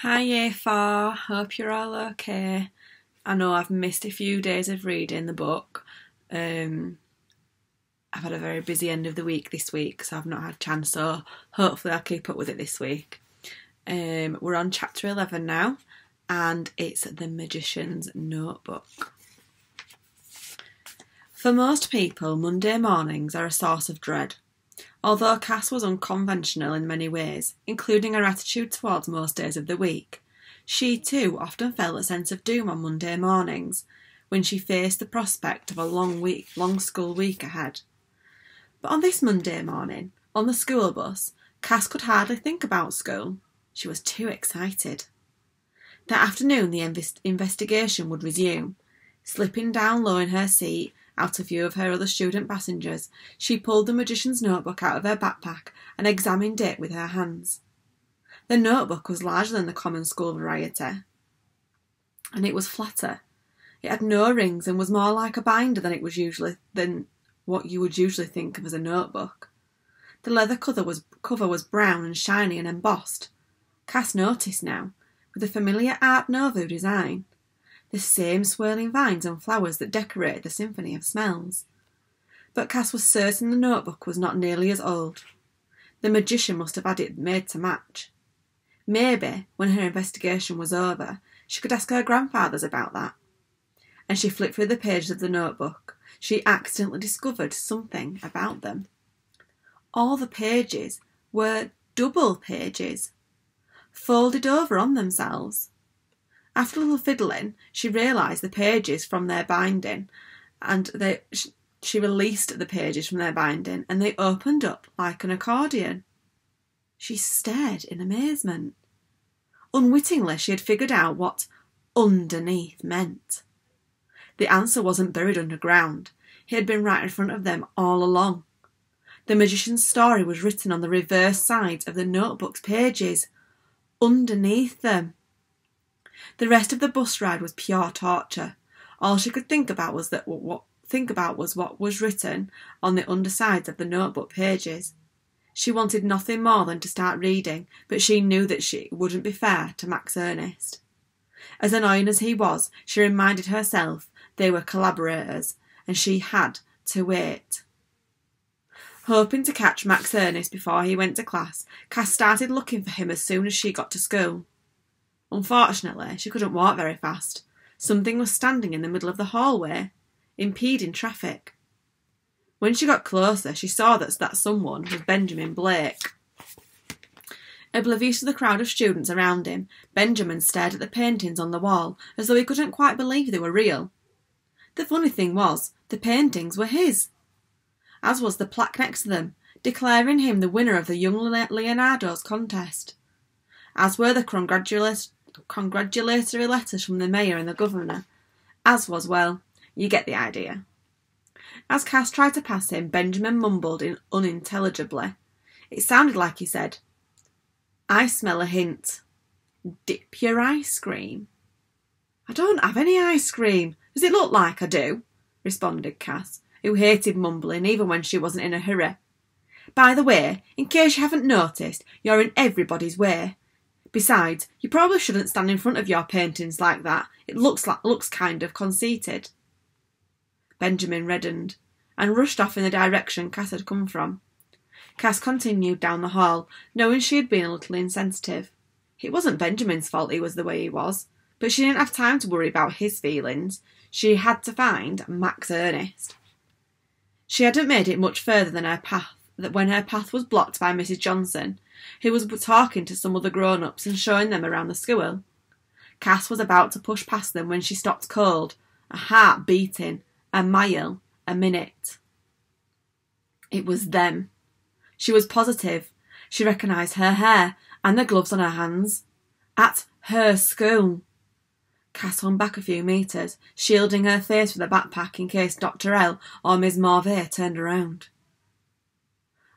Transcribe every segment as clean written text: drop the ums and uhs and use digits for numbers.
Hi Year 4, hope you're all okay. I know I've missed a few days of reading the book. I've had a very busy end of the week this week, so I've not had a chance, so hopefully I'll keep up with it this week. We're on chapter 11 now, and it's The Magician's Notebook. For most people, Monday mornings are a source of dread. Although Cass was unconventional in many ways, including her attitude towards most days of the week, she too often felt a sense of doom on Monday mornings when she faced the prospect of a long school week ahead. But on this Monday morning, on the school bus, Cass could hardly think about school. She was too excited. That afternoon the investigation would resume. Slipping down low in her seat, out of view of her other student passengers, she pulled the magician's notebook out of her backpack and examined it with her hands. The notebook was larger than the common school variety, and it was flatter. It had no rings and was more like a binder than what you would usually think of as a notebook. The leather cover was brown and shiny and embossed. Cass noticed now, with a familiar Art Nouveau design, the same swirling vines and flowers that decorated the Symphony of Smells. But Cass was certain the notebook was not nearly as old. The magician must have had it made to match. Maybe, when her investigation was over, she could ask her grandfathers about that. And she flipped through the pages of the notebook. She accidentally discovered something about them. All the pages were double pages, folded over on themselves. After a little fiddling, she realised the pages from their binding, and she released the pages from their binding, and they opened up like an accordion. She stared in amazement. Unwittingly, she had figured out what underneath meant. The answer wasn't buried underground. It had been right in front of them all along. The magician's story was written on the reverse sides of the notebook's pages, underneath them. The rest of the bus ride was pure torture. All she could think about was what was written on the undersides of the notebook pages. She wanted nothing more than to start reading, but she knew that it wouldn't be fair to Max Ernest. As annoying as he was, she reminded herself they were collaborators, and she had to wait. Hoping to catch Max Ernest before he went to class, Cass started looking for him as soon as she got to school. Unfortunately, she couldn't walk very fast. Something was standing in the middle of the hallway, impeding traffic. When she got closer, she saw that someone was Benjamin Blake. Oblivious to the crowd of students around him, Benjamin stared at the paintings on the wall as though he couldn't quite believe they were real. The funny thing was, the paintings were his, as was the plaque next to them, declaring him the winner of the Young Leonardo's contest, as were the congratulatory letters from the mayor and the governor, as was, well, you get the idea. As Cass tried to pass him, Benjamin mumbled unintelligibly. It sounded like he said, "I smell a hint. Dip your ice cream." "I don't have any ice cream. Does it look like I do?" responded Cass, who hated mumbling even when she wasn't in a hurry. "By the way, in case you haven't noticed, you're in everybody's way. Besides, you probably shouldn't stand in front of your paintings like that. It looks kind of conceited." Benjamin reddened and rushed off in the direction Cass had come from. Cass continued down the hall, knowing she had been a little insensitive. It wasn't Benjamin's fault he was the way he was, but she didn't have time to worry about his feelings. She had to find Max Ernest. She hadn't made it much further than when her path was blocked by Mrs. Johnson, who was talking to some other grown-ups and showing them around the school. Cass was about to push past them when she stopped cold, a heart beating, a mile a minute. It was them. She was positive. She recognised her hair and the gloves on her hands. At her school. Cass hung back a few metres, shielding her face with a backpack in case Dr. L or Miss Morvay turned around.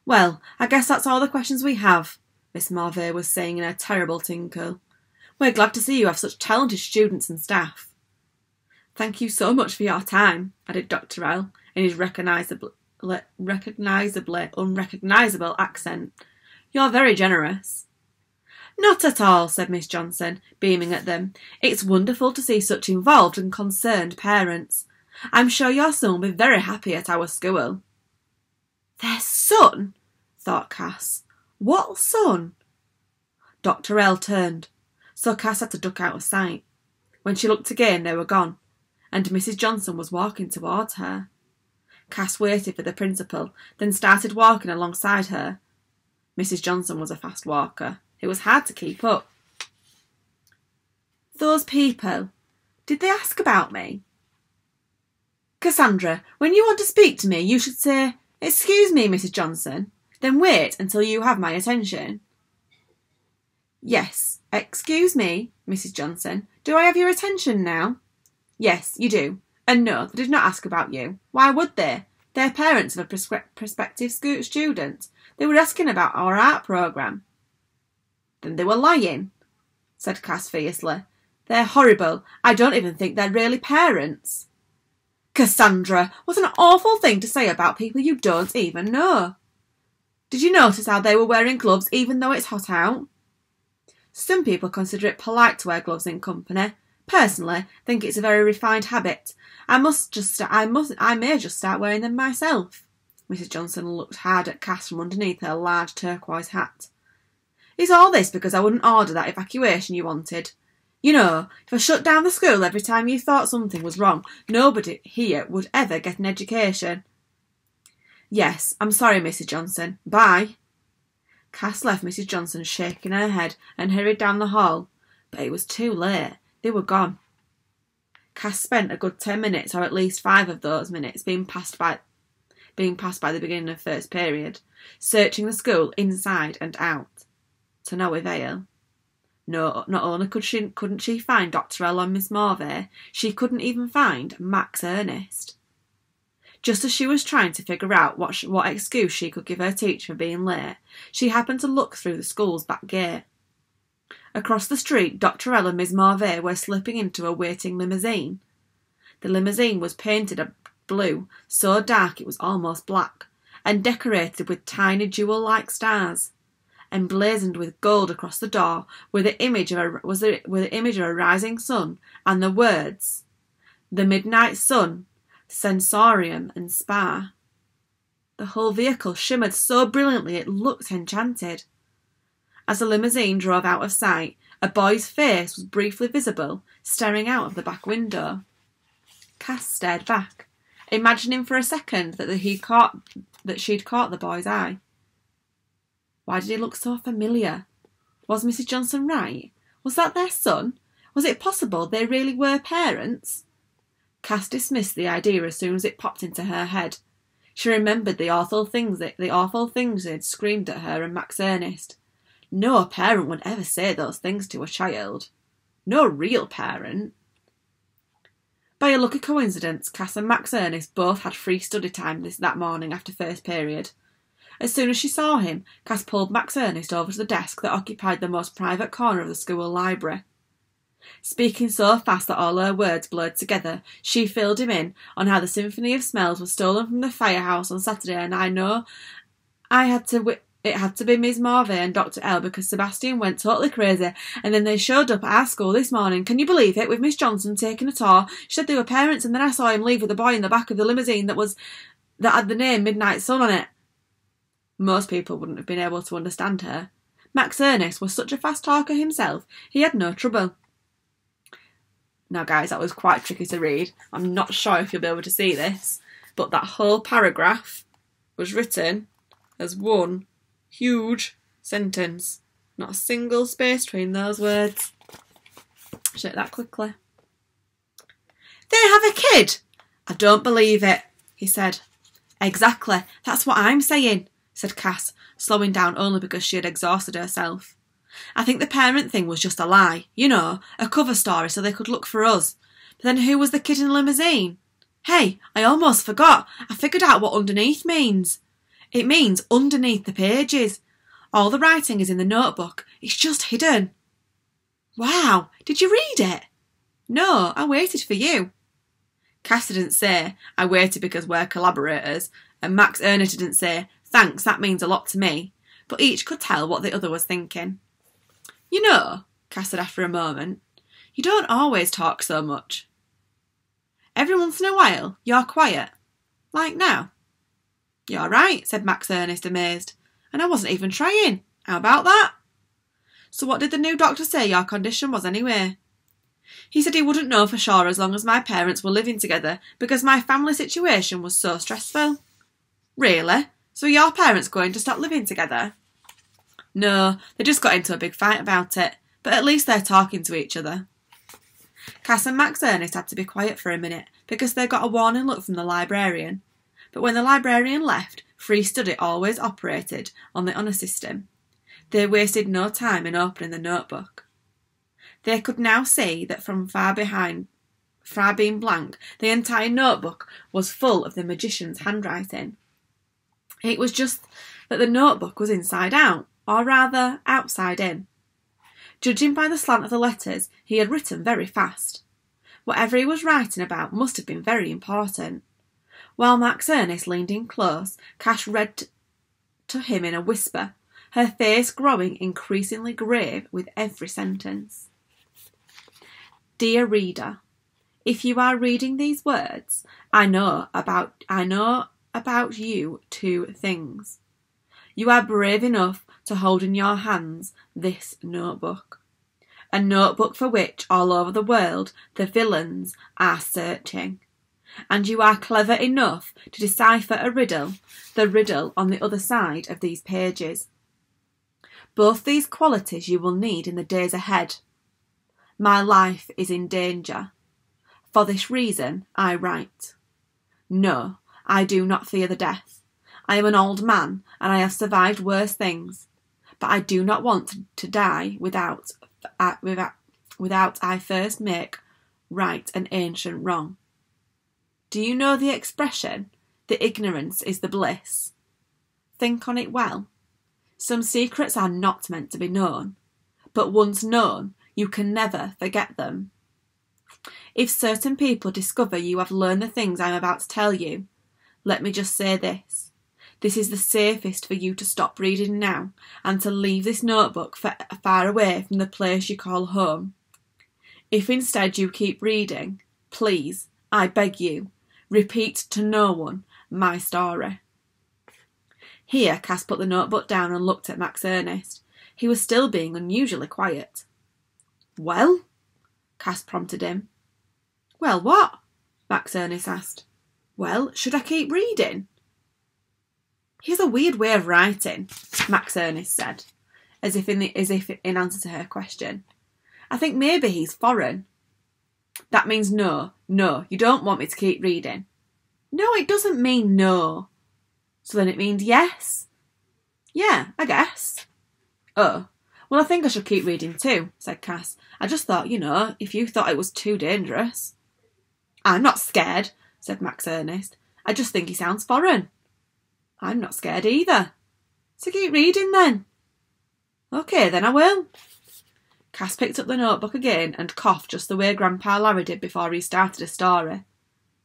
"Well, I guess that's all the questions we have," Miss Morvay was saying in a terrible tinkle. "We're glad to see you have such talented students and staff." "Thank you so much for your time," added Dr. L in his recognisably unrecognisable accent. "You're very generous." Not at all, said Miss Johnson, beaming at them. It's wonderful to see such involved and concerned parents. I'm sure your son will be very happy at our school. Their son? Thought Cass. What son? Dr. L turned, so Cass had to duck out of sight. When she looked again, they were gone, and Mrs. Johnson was walking towards her. Cass waited for the principal, then started walking alongside her. Mrs. Johnson was a fast walker. It was hard to keep up. Those people, did they ask about me? Cassandra, when you want to speak to me, you should say, "Excuse me, Mrs. Johnson," then wait until you have my attention. Yes, excuse me, Mrs. Johnson. Do I have your attention now? Yes, you do. And no, they did not ask about you. Why would they? They're parents of a prospective student. They were asking about our art programme. Then they were lying, said Cass fiercely. They're horrible. I don't even think they're really parents. Cassandra, what an awful thing to say about people you don't even know. Did you notice how they were wearing gloves even though it's hot out? Some people consider it polite to wear gloves in company. Personally, I think it's a very refined habit. I may just start wearing them myself. Mrs. Johnson looked hard at Cass from underneath her large turquoise hat. Is all this because I wouldn't order that evacuation you wanted? You know, if I shut down the school every time you thought something was wrong, nobody here would ever get an education. Yes, I'm sorry, Mrs. Johnson. Bye. Cass left Mrs. Johnson shaking her head and hurried down the hall, but it was too late. They were gone. Cass spent a good 10 minutes, or at least 5 of those minutes, being passed by the beginning of first period, searching the school inside and out. To no avail. No, not only couldn't she find Dr. L and Miss Morvay, she couldn't even find Max Ernest. Just as she was trying to figure out what excuse she could give her teacher for being late, she happened to look through the school's back gate. Across the street, Dr. L and Miss Morvay were slipping into a waiting limousine. The limousine was painted a blue, so dark it was almost black, and decorated with tiny jewel-like stars. Emblazoned with gold across the door were the image of a rising sun and the words, "The Midnight Sun, Sensorium and Spa." The whole vehicle shimmered so brilliantly it looked enchanted. As the limousine drove out of sight, a boy's face was briefly visible, staring out of the back window. Cass stared back, imagining for a second that she'd caught the boy's eye. Why did he look so familiar? Was Mrs. Johnson right? Was that their son? Was it possible they really were parents? Cass dismissed the idea as soon as it popped into her head. She remembered the awful things they'd screamed at her and Max Ernest. No parent would ever say those things to a child. No real parent. By a lucky coincidence, Cass and Max Ernest both had free study time that morning after first period. As soon as she saw him, Cass pulled Max Ernest over to the desk that occupied the most private corner of the school library. Speaking so fast that all her words blurred together, she filled him in on how the symphony of smells was stolen from the firehouse on Saturday, and it had to be Miss Morvay and Dr. L because Sebastian went totally crazy, and then they showed up at our school this morning. Can you believe it? With Miss Johnson taking a tour. She said they were parents, and then I saw him leave with a boy in the back of the limousine that had the name Midnight Sun on it. Most people wouldn't have been able to understand her. Max Ernest was such a fast talker himself, he had no trouble. Now guys, that was quite tricky to read. I'm not sure if you'll be able to see this, but that whole paragraph was written as one huge sentence. Not a single space between those words. Check that quickly. They have a kid! I don't believe it, he said. Exactly, that's what I'm saying, said Cass, slowing down only because she had exhausted herself. I think the parent thing was just a lie. You know, a cover story so they could look for us. But then who was the kid in the limousine? Hey, I almost forgot. I figured out what underneath means. It means underneath the pages. All the writing is in the notebook. It's just hidden. Wow, did you read it? No, I waited for you. Cass didn't say, I waited because we're collaborators, and Max Ernest didn't say, thanks, that means a lot to me, but each could tell what the other was thinking. You know, Cass said after a moment, you don't always talk so much. Every once in a while, you're quiet. Like now. You're right, said Max Ernest, amazed. And I wasn't even trying. How about that? So what did the new doctor say your condition was anyway? He said he wouldn't know for sure as long as my parents were living together because my family situation was so stressful. Really? So your parents going to stop living together? No, they just got into a big fight about it, but at least they're talking to each other. Cass and Max Ernest had to be quiet for a minute because they got a warning look from the librarian. But when the librarian left, Free Study always operated on the honour system. They wasted no time in opening the notebook. They could now see that from far being blank, the entire notebook was full of the magician's handwriting. It was just that the notebook was inside out, or rather outside in. Judging by the slant of the letters, he had written very fast. Whatever he was writing about must have been very important. While Max Ernest leaned in close, Cass read to him in a whisper, her face growing increasingly grave with every sentence. Dear reader, if you are reading these words, I know about you 2 things. You are brave enough to hold in your hands this notebook. A notebook for which all over the world the villains are searching. And you are clever enough to decipher a riddle, the riddle on the other side of these pages. Both these qualities you will need in the days ahead. My life is in danger. For this reason I write. No, I do not fear the death. I am an old man and I have survived worse things, but I do not want to die without I first make right an ancient wrong. Do you know the expression, the ignorance is the bliss? Think on it well. Some secrets are not meant to be known, but once known, you can never forget them. If certain people discover you have learned the things I'm about to tell you, let me just say this. This is the safest for you to stop reading now and to leave this notebook far away from the place you call home. If instead you keep reading, please, I beg you, repeat to no one my story. Here Cass put the notebook down and looked at Max Ernest. He was still being unusually quiet. Well? Cass prompted him. Well, what? Max Ernest asked. Well, should I keep reading? He has a weird way of writing, Max Ernest said, as if in answer to her question. I think maybe he's foreign. That means no, you don't want me to keep reading. No, it doesn't mean no. So then it means yes? Yeah, I guess. Oh, well, I think I should keep reading too, said Cass. I just thought, if you thought it was too dangerous. I'm not scared, said Max Ernest. I just think he sounds foreign. I'm not scared either. So keep reading then. OK, then I will. Cass picked up the notebook again and coughed just the way Grandpa Larry did before he started a story.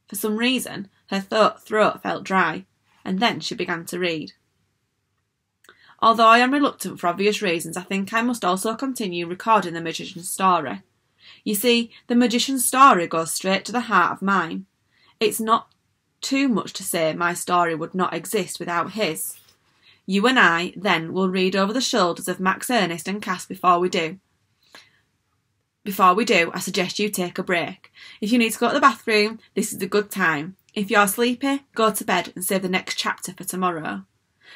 For some reason, her throat felt dry, and then she began to read. Although I am reluctant for obvious reasons, I think I must also continue recording the magician's story. You see, the magician's story goes straight to the heart of mine. It's not too much to say my story would not exist without his. You and I, then, will read over the shoulders of Max Ernest and Cass before we do. Before we do, I suggest you take a break. If you need to go to the bathroom, this is a good time. If you're sleepy, go to bed and save the next chapter for tomorrow.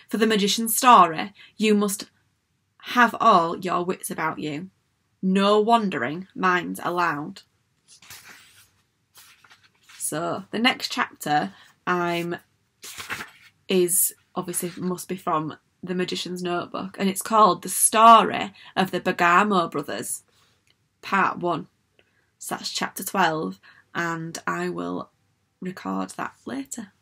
For the magician's story, you must have all your wits about you. No wandering minds allowed. So, the next chapter is obviously must be from The Magician's Notebook, and it's called The Story of the Bergamo Brothers, Part 1. So that's chapter 12, and I will record that later.